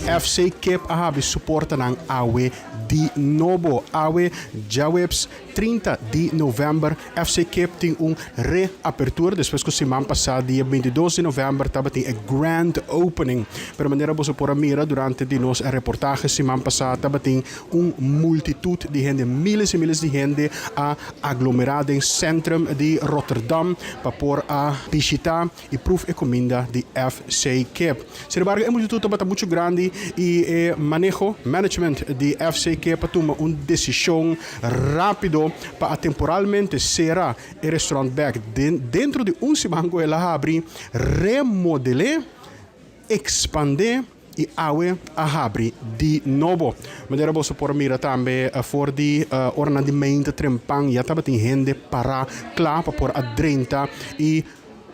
FC Kip ahabi suporta ng Awe di Nobo. Awe Jaweps 30 de novembro, FC Kip tem reapertura, depois que semana passada, dia 22 de novembro, estava tem a grand opening. Pero maneira você por mira durante de nos reportagens semana passada, estava tem multitud de gente, miles e miles de gente a aglomerada em centrum de Rotterdam para por a visitar e proef e comida de FC Kip. Sin embargo, a multitud estava muito grande e management de FC Kip para tomar uma decisão rápido para temporalmente será o restaurante back dentro de semana ela abrir, remodelar, expandir e awe a abrir de novo. Mas era você por mira também for de ornamento trempang já estava tem gente para claro para por adrenta e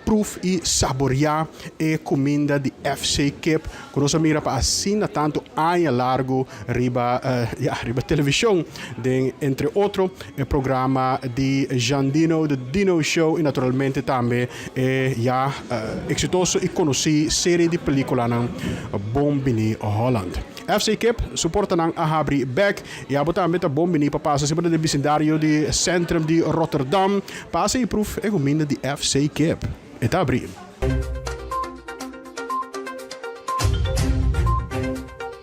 proef e saborear a comida de FC Kip. Quando mira para assim tanto anos largo riba televisão, entre outros o programa de Jandino, The Dino Show e naturalmente também exitoso e conhecido série de película na Bombini Holland. FC Kip suporta ng Ahabri back e abota met a bombini papasa sempre de vecindario de centrum de Rotterdam. Passa e proef e comida de FC Kip. Et abri.